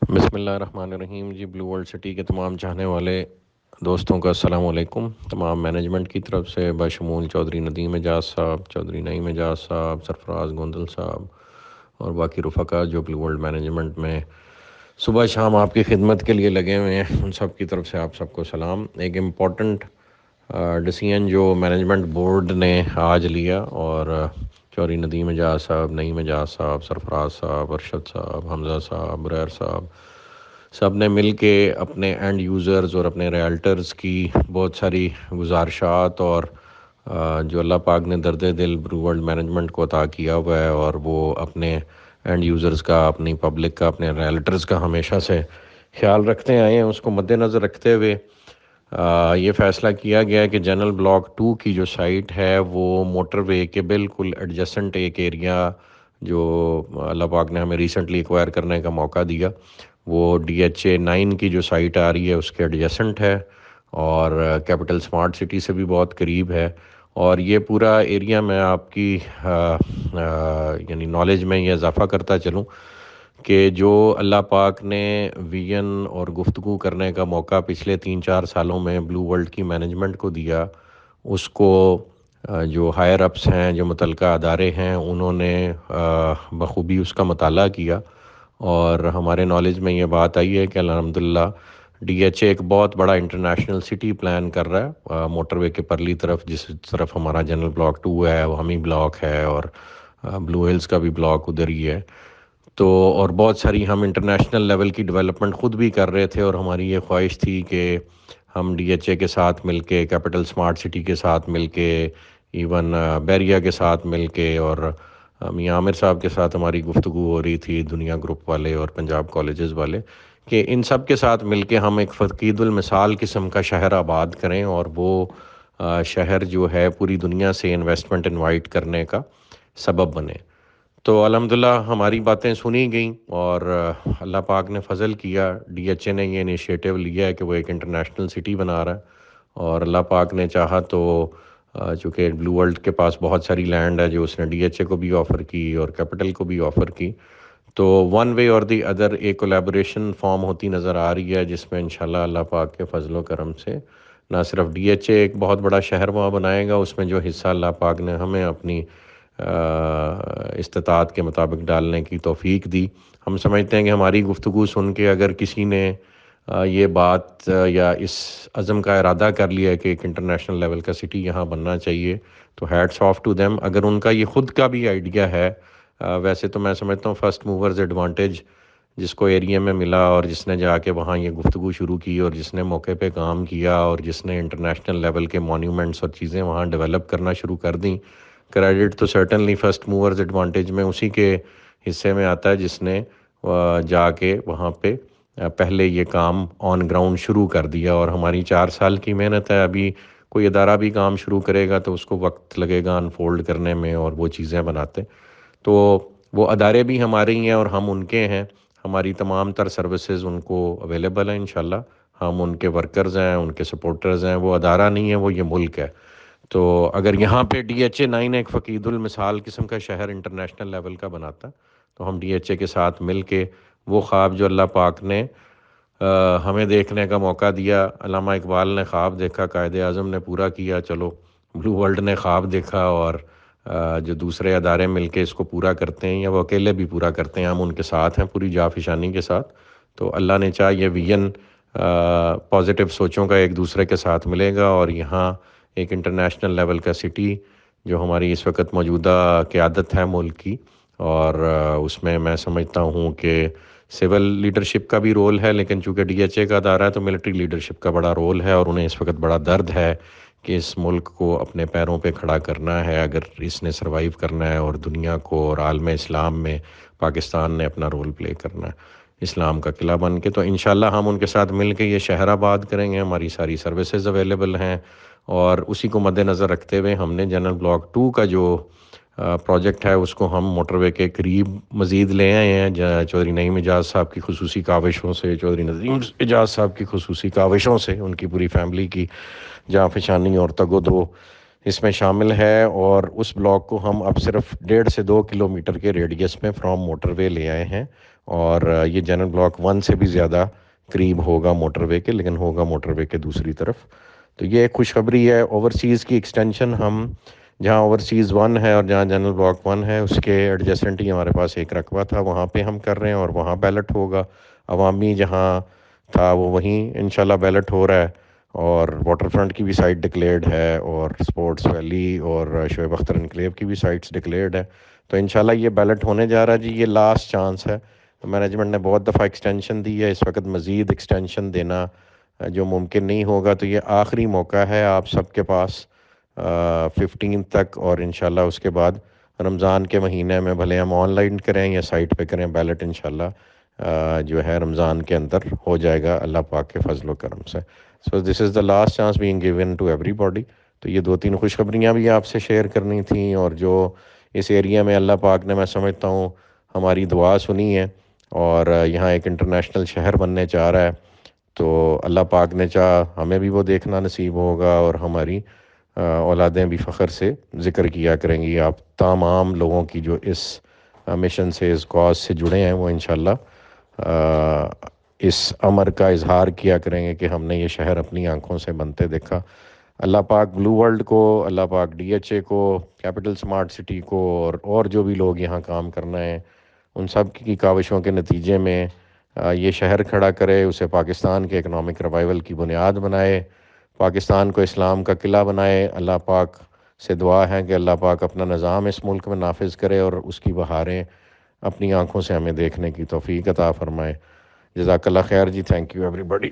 بسم اللہ الرحمن الرحیم جی، بلو ورلڈ سٹی کے تمام چاہنے والے دوستوں کا السلام علیکم۔ تمام مینجمنٹ کی طرف سے بشمول چودھری ندیم اعجاز صاحب، چودھری نعیم اعجاز صاحب، سرفراز گوندل صاحب اور باقی رفقا جو بلو ورلڈ مینجمنٹ میں صبح شام آپ کی خدمت کے لیے لگے ہوئے ہیں، ان سب کی طرف سے آپ سب کو سلام۔ ایک امپورٹنٹ ڈیسیژن جو مینجمنٹ بورڈ نے آج لیا، اور چودھری ندیم اعجاز صاحب، نعیم اعجاز صاحب، سرفراز صاحب، ارشد صاحب، حمزہ صاحب، بریر صاحب، سب نے مل کے اپنے اینڈ یوزرز اور اپنے ریالٹرز کی بہت ساری گزارشات اور جو اللہ پاک نے درد دل بلو ورلڈ مینجمنٹ کو عطا کیا ہوا ہے، اور وہ اپنے اینڈ یوزرز کا، اپنی پبلک کا، اپنے ریالٹرز کا ہمیشہ سے خیال رکھتے آئے ہیں، اس کو مد نظر رکھتے ہوئے یہ فیصلہ کیا گیا ہے کہ جنرل بلاک 2 کی جو سائٹ ہے وہ موٹر وے کے بالکل ایڈجسنٹ ایک ایریا جو اللہ پاک نے ہمیں ریسنٹلی ایکوائر کرنے کا موقع دیا، وہ DHA 9 کی جو سائٹ آ رہی ہے اس کے ایڈجسنٹ ہے، اور کیپٹل سمارٹ سٹی سے بھی بہت قریب ہے۔ اور یہ پورا ایریا میں آپ کی یعنی نالج میں یہ اضافہ کرتا چلوں کہ جو اللہ پاک نے ویژن اور گفتگو کرنے کا موقع پچھلے 3-4 سالوں میں بلو ورلڈ کی مینجمنٹ کو دیا، اس کو جو ہائر اپس ہیں، جو متعلقہ ادارے ہیں، انہوں نے بخوبی اس کا مطالعہ کیا، اور ہمارے نالج میں یہ بات آئی ہے کہ الحمدللہ DHA ایک بہت بڑا انٹرنیشنل سٹی پلان کر رہا ہے موٹر وے کے پرلی طرف، جس طرف ہمارا جنرل بلاک 2 ہے، وہ ہمی بلاک ہے، اور بلو ہلز کا بھی بلاک ادھر ہی ہے۔ تو اور بہت ساری ہم انٹرنیشنل لیول کی ڈیولپمنٹ خود بھی کر رہے تھے، اور ہماری یہ خواہش تھی کہ ہم DHA کے ساتھ مل کے، کیپٹل سمارٹ سٹی کے ساتھ مل کے، ایون بیریا کے ساتھ مل کے، اور میاں عامر صاحب کے ساتھ ہماری گفتگو ہو رہی تھی، دنیا گروپ والے اور پنجاب کالجز والے، کہ ان سب کے ساتھ مل کے ہم ایک فقید المثال قسم کا شہر آباد کریں، اور وہ شہر جو ہے پوری دنیا سے انویسٹمنٹ انوائٹ کرنے کا سبب بنے۔ تو الحمدللہ ہماری باتیں سنی گئیں، اور اللہ پاک نے فضل کیا، DHA نے یہ انیشیٹو لیا ہے کہ وہ ایک انٹرنیشنل سٹی بنا رہا ہے، اور اللہ پاک نے چاہا تو چونکہ بلو ورلڈ کے پاس بہت ساری لینڈ ہے جو اس نے DHA کو بھی آفر کی اور کیپٹل کو بھی آفر کی، تو ون وے اور دی ادر ایک کولیبوریشن فارم ہوتی نظر آ رہی ہے، جس میں انشاءاللہ اللہ پاک کے فضل و کرم سے نہ صرف DHA ایک بہت بڑا شہر وہاں بنائے گا، اس میں جو حصہ اللہ پاک نے ہمیں اپنی استطاعت کے مطابق ڈالنے کی توفیق دی۔ ہم سمجھتے ہیں کہ ہماری گفتگو سن کے اگر کسی نے یہ بات یا اس عزم کا ارادہ کر لیا ہے کہ ایک انٹرنیشنل لیول کا سٹی یہاں بننا چاہیے، تو ہیٹس آف ٹو دیم۔ اگر ان کا یہ خود کا بھی آئیڈیا ہے، ویسے تو میں سمجھتا ہوں فرسٹ موورز ایڈوانٹیج جس کو ایریا میں ملا، اور جس نے جا کے وہاں یہ گفتگو شروع کی، اور جس نے موقع پہ کام کیا، اور جس نے انٹرنیشنل لیول کے مونیومنٹس اور چیزیں وہاں ڈیولپ کرنا شروع کر دیں، کریڈٹ تو سرٹنلی فرسٹ موورز ایڈوانٹیج میں اسی کے حصے میں آتا ہے جس نے جا کے وہاں پہ پہلے یہ کام آن گراؤنڈ شروع کر دیا۔ اور ہماری 4 سال کی محنت ہے، ابھی کوئی ادارہ بھی کام شروع کرے گا تو اس کو وقت لگے گا انفولڈ کرنے میں اور وہ چیزیں بناتے، تو وہ ادارے بھی ہمارے ہی ہیں اور ہم ان کے ہیں، ہماری تمام تر سروسز ان کو اویلیبل ہیں انشاءاللہ، ہم ان کے ورکرز ہیں، ان کے سپورٹرز ہیں، وہ ادارہ نہیں ہے، وہ یہ ملک ہے۔ تو اگر یہاں پہ DHA 9 ایک فقید المثال قسم کا شہر انٹرنیشنل لیول کا بناتا، تو ہم DHA کے ساتھ مل کے وہ خواب جو اللہ پاک نے ہمیں دیکھنے کا موقع دیا، علامہ اقبال نے خواب دیکھا، قائد اعظم نے پورا کیا، چلو بلو ورلڈ نے خواب دیکھا، اور جو دوسرے ادارے مل کے اس کو پورا کرتے ہیں یا وہ اکیلے بھی پورا کرتے ہیں، ہم ان کے ساتھ ہیں پوری جافشانی کے ساتھ۔ تو اللہ نے چاہ یہ ویژن پازیٹیو سوچوں کا ایک دوسرے کے ساتھ ملے گا، اور یہاں ایک انٹرنیشنل لیول کا سٹی جو ہماری اس وقت موجودہ قیادت ہے ملک کی، اور اس میں میں سمجھتا ہوں کہ سول لیڈرشپ کا بھی رول ہے، لیکن چونکہ DHA کا ادارہ ہے تو ملٹری لیڈرشپ کا بڑا رول ہے، اور انہیں اس وقت بڑا درد ہے کہ اس ملک کو اپنے پیروں پہ کھڑا کرنا ہے اگر اس نے سروائیو کرنا ہے، اور دنیا کو اور عالم اسلام میں پاکستان نے اپنا رول پلے کرنا ہے اسلام کا قلعہ بن کے۔ تو انشاءاللہ ہم ان کے ساتھ مل کے یہ شہر آباد کریں گے، ہماری ساری سروسز اویلیبل ہیں، اور اسی کو مد نظر رکھتے ہوئے ہم نے جنرل بلاک 2 کا جو پروجیکٹ ہے اس کو ہم موٹر وے کے قریب مزید لے آئے ہیں، چودھری نعیم اعجاز صاحب کی خصوصی کاوشوں سے، چودھری ندیم اعجاز صاحب کی خصوصی کاوشوں سے، ان کی پوری فیملی کی جانفشانی اور تگ و دو اس میں شامل ہے، اور اس بلاک کو ہم اب صرف 1.5 سے 2 کلومیٹر کے ریڈیس میں فرام موٹر وے لے آئے ہیں، اور یہ جنرل بلاک 1 سے بھی زیادہ قریب ہوگا موٹر وے کے، لیکن ہوگا موٹر وے کے دوسری طرف۔ تو یہ ایک خوشخبری ہے۔ اوورسیز کی ایکسٹینشن ہم جہاں اوورسیز 1 ہے اور جہاں جنرل بلاک 1 ہے اس کے ایڈجسٹنٹ ہی ہمارے پاس ایک رقبہ تھا، وہاں پہ ہم کر رہے ہیں اور وہاں بیلٹ ہوگا۔ عوامی جہاں تھا وہ وہیں انشاءاللہ بیلٹ ہو رہا ہے، اور واٹر فرنٹ کی بھی سائٹ ڈکلیئرڈ ہے، اور سپورٹس ویلی اور شعیب اختر انکلیو کی بھی سائٹس ڈکلیئرڈ ہے۔ تو انشاءاللہ یہ بیلٹ ہونے جا رہا ہے جی، یہ لاسٹ چانس ہے۔ مینجمنٹ نے بہت دفعہ ایکسٹینشن دی ہے، اس وقت مزید ایکسٹینشن دینا جو ممکن نہیں ہوگا، تو یہ آخری موقع ہے آپ سب کے پاس 15 تک، اور انشاءاللہ اس کے بعد رمضان کے مہینے میں بھلے ہم آن لائن کریں یا سائٹ پہ کریں، بیلٹ انشاءاللہ جو ہے رمضان کے اندر ہو جائے گا اللہ پاک کے فضل و کرم سے۔ So this is the last chance being given to ایوری باڈی۔ تو یہ 2-3 خوشخبریاں بھی آپ سے شیئر کرنی تھیں، اور جو اس ایریا میں اللہ پاک نے، میں سمجھتا ہوں، ہماری دعا سنی ہے، اور یہاں ایک انٹرنیشنل شہر بننے چاہ رہا ہے، تو اللہ پاک نے چاہا ہمیں بھی وہ دیکھنا نصیب ہوگا، اور ہماری اولادیں بھی فخر سے ذکر کیا کریں گی۔ آپ تمام لوگوں کی جو اس مشن سے، اس کاز سے جڑے ہیں، وہ انشاءاللہ اس امر کا اظہار کیا کریں گے کہ ہم نے یہ شہر اپنی آنکھوں سے بنتے دیکھا۔ اللہ پاک بلو ورلڈ کو، اللہ پاک ڈی ایچ اے کو، کیپٹل سمارٹ سٹی کو، اور جو بھی لوگ یہاں کام کرنا ہے، ان سب کی کاوشوں کے نتیجے میں یہ شہر کھڑا کرے، اسے پاکستان کے اکنامک ریوائول کی بنیاد بنائے، پاکستان کو اسلام کا قلعہ بنائے۔ اللہ پاک سے دعا ہے کہ اللہ پاک اپنا نظام اس ملک میں نافذ کرے، اور اس کی بہاریں اپنی آنکھوں سے ہمیں دیکھنے کی توفیق عطا فرمائے۔ جزاک اللہ خیر جی، تھینک یو ایوری بڈی۔